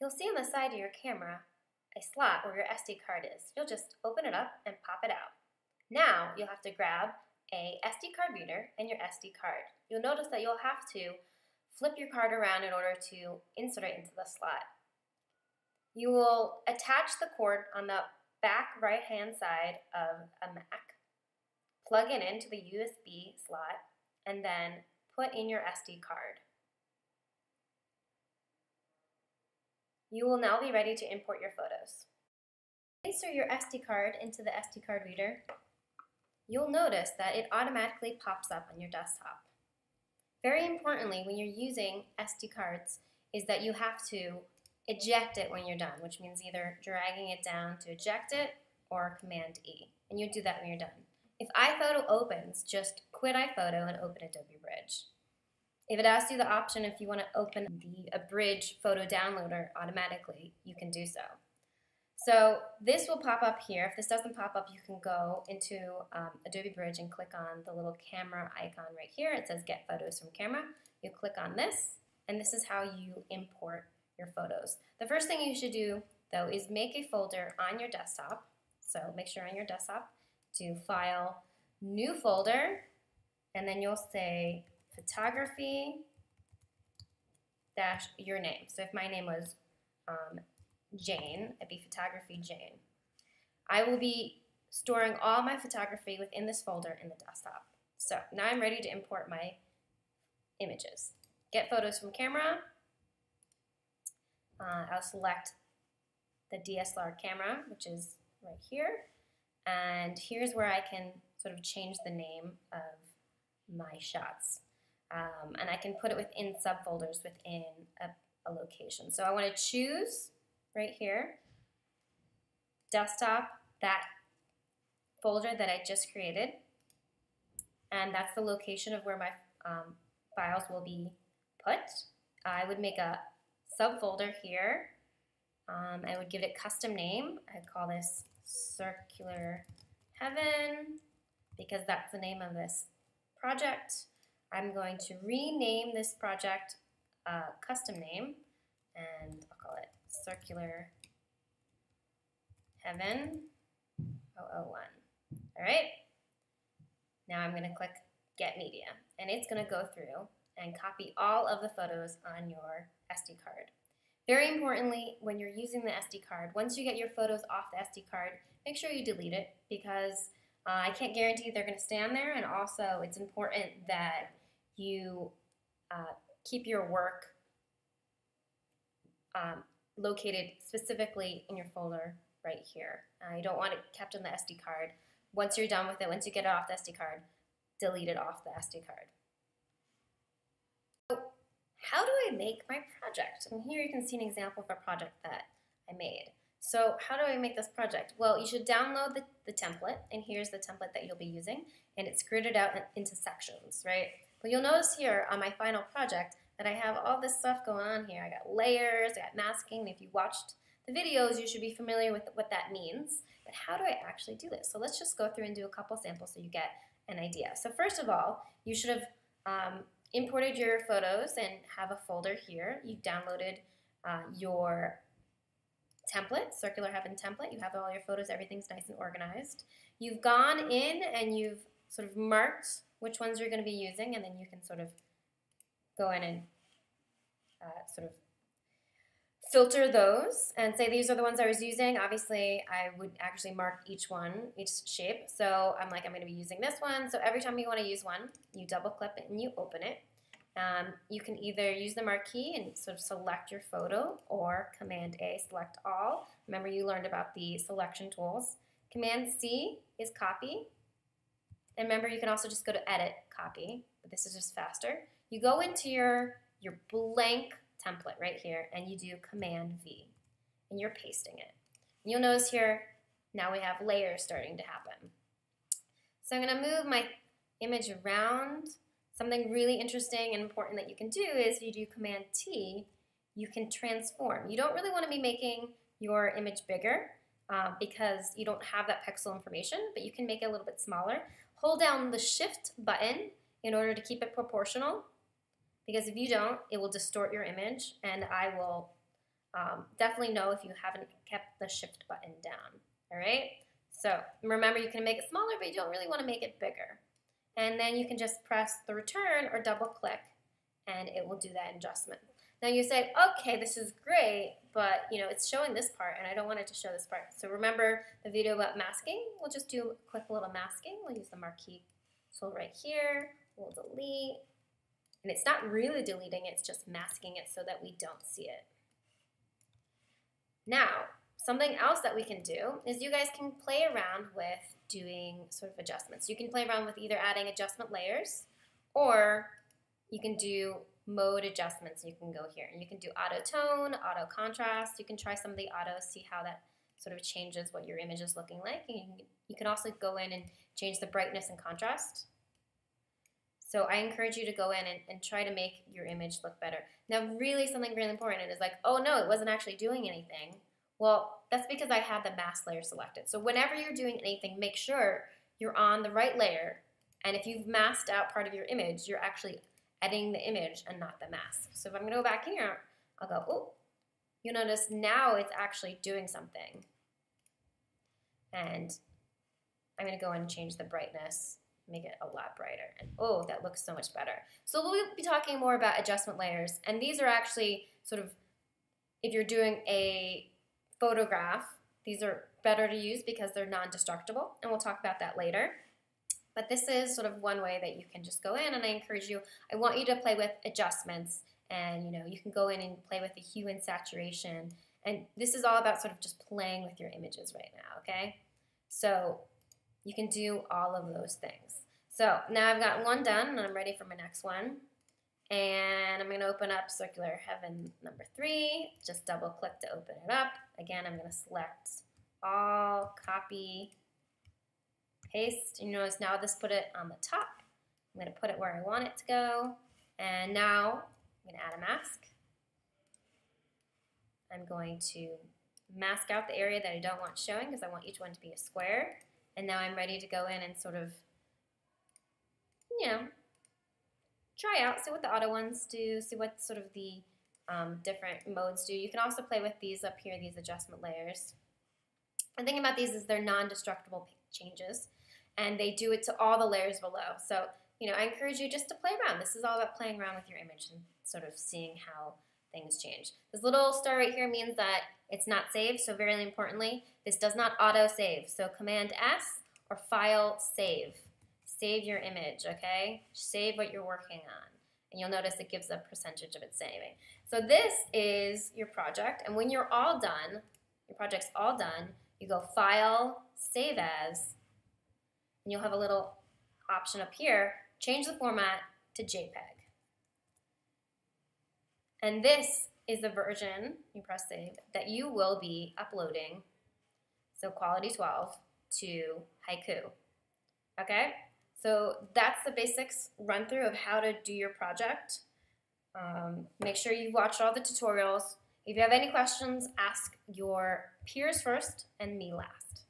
you'll see on the side of your camera a slot where your SD card is. You'll just open it up and pop it out. Now you'll have to grab a SD card reader and your SD card. You'll notice that you'll have to flip your card around in order to insert it into the slot. You will attach the cord on the back right-hand side of a Mac, plug it into the USB slot, and then put in your SD card. You will now be ready to import your photos. Insert your SD card into the SD card reader. You'll notice that it automatically pops up on your desktop. Very importantly, when you're using SD cards, is that you have to eject it when you're done, which means either dragging it down to eject it or Command E, and you do that when you're done. If iPhoto opens, just quit iPhoto and open Adobe Bridge. If it asks you the option if you want to open the Bridge photo downloader automatically, you can do so. So this will pop up here. If this doesn't pop up, you can go into Adobe Bridge and click on the little camera icon right here. It says Get Photos from Camera. You click on this, and this is how you import your photos. The first thing you should do, though, is make a folder on your desktop. So make sure on your desktop to File, New Folder, and then you'll say photography dash your name. So if my name was Jane, it'd be photography Jane. I will be storing all my photography within this folder in the desktop. So now I'm ready to import my images. Get photos from camera. I'll select the DSLR camera, which is right here. And here's where I can sort of change the name of my shots. And I can put it within subfolders within a location. So I want to choose right here, desktop, that folder that I just created. And that's the location of where my files will be put. I would make a subfolder here. I would give it a custom name. I'd call this Circular Heaven because that's the name of this project. I'm going to rename this project custom name, and I'll call it Circular Heaven 001. All right. Now I'm going to click Get Media, and it's going to go through and copy all of the photos on your SD card. Very importantly, when you're using the SD card, once you get your photos off the SD card, make sure you delete it because I can't guarantee they're going to stay on there, and also it's important that you keep your work located specifically in your folder right here. You don't want it kept on the SD card. Once you're done with it, once you get it off the SD card, delete it off the SD card. So how do I make my project? And here you can see an example of a project that I made. So how do I make this project? Well, you should download the template, and here's the template that you'll be using, and it's gridded out into sections, right? But you'll notice here on my final project that I have all this stuff going on here. I got layers, I got masking, and if you watched the videos, you should be familiar with what that means. But how do I actually do this? So let's just go through and do a couple samples so you get an idea. So first of all, you should have imported your photos and have a folder here. You've downloaded your template, Circular Heaven template. You have all your photos, everything's nice and organized. You've gone in and you've sort of marked which ones you're going to be using, and then you can sort of go in and sort of filter those and say these are the ones I was using. Obviously, I would actually mark each one, each shape. So I'm going to be using this one. So every time you want to use one, you double click it and you open it. You can either use the marquee and sort of select your photo, or Command A, select all. Remember, you learned about the selection tools. Command C is copy. And remember, you can also just go to Edit, Copy, but this is just faster. You go into your blank template right here, and you do Command V, and you're pasting it. And you'll notice here, now we have layers starting to happen. So I'm going to move my image around. Something really interesting and important that you can do is if you do Command T, you can transform. You don't really want to be making your image bigger because you don't have that pixel information, but you can make it a little bit smaller. Hold down the Shift button in order to keep it proportional, because if you don't, it will distort your image, and I will definitely know if you haven't kept the shift button down. All right? So remember, you can make it smaller, but you don't really want to make it bigger. And then you can just press the return or double click, and it will do that adjustment. Now you say, okay, this is great, but it's showing this part, and I don't want it to show this part. So remember the video about masking? We'll just do a quick little masking. We'll use the marquee tool right here. We'll delete. And it's not really deleting, it's just masking it so that we don't see it. Now, something else that we can do is you guys can play around with doing sort of adjustments. You can play around with either adding adjustment layers, or you can do mode adjustments. You can go here and you can do auto tone, auto contrast. You can try some of the autos, see how that sort of changes what your image is looking like. And you can also go in and change the brightness and contrast. So I encourage you to go in and try to make your image look better. Now, really something really important is like, oh no, it wasn't actually doing anything. Well, that's because I had the mask layer selected. So whenever you're doing anything, make sure you're on the right layer. And if you've masked out part of your image, you're actually editing the image and not the mask. So if I'm going to go back here, I'll go, oh, you'll notice now it's actually doing something. And I'm going to go in and change the brightness, make it a lot brighter. And oh, that looks so much better. So we'll be talking more about adjustment layers. And these are actually sort of, if you're doing a photograph, these are better to use because they're non-destructible. And we'll talk about that later. But this is sort of one way that you can just go in, and I encourage you, I want you to play with adjustments, and you can go in and play with the hue and saturation. And this is all about sort of just playing with your images right now, okay? So you can do all of those things. So now I've got one done, and I'm ready for my next one. And I'm going to open up Circular Heaven number 3. Just double click to open it up. Again, I'm going to select all, copy, paste. And you notice now this put it on the top. I'm going to put it where I want it to go. And now I'm going to add a mask. I'm going to mask out the area that I don't want showing because I want each one to be a square. And now I'm ready to go in and sort of, try out, see what the auto ones do, see what sort of the different modes do. You can also play with these up here, these adjustment layers. The thing about these is they're non-destructible changes, and they do it to all the layers below. So, I encourage you just to play around. This is all about playing around with your image and sort of seeing how things change. This little star right here means that it's not saved, so very importantly, this does not auto-save. So Command S or File Save. Save your image, okay? Save what you're working on. And you'll notice it gives a percentage of it saving. So this is your project, and when you're all done, your project's all done, you go File, Save As, and you'll have a little option up here, change the format to JPEG. And this is the version, you press save, that you will be uploading, so Quality 12, to Haiku, okay? So that's the basics run through of how to do your project. Make sure you watch all the tutorials. If you have any questions, ask your peers first and me last.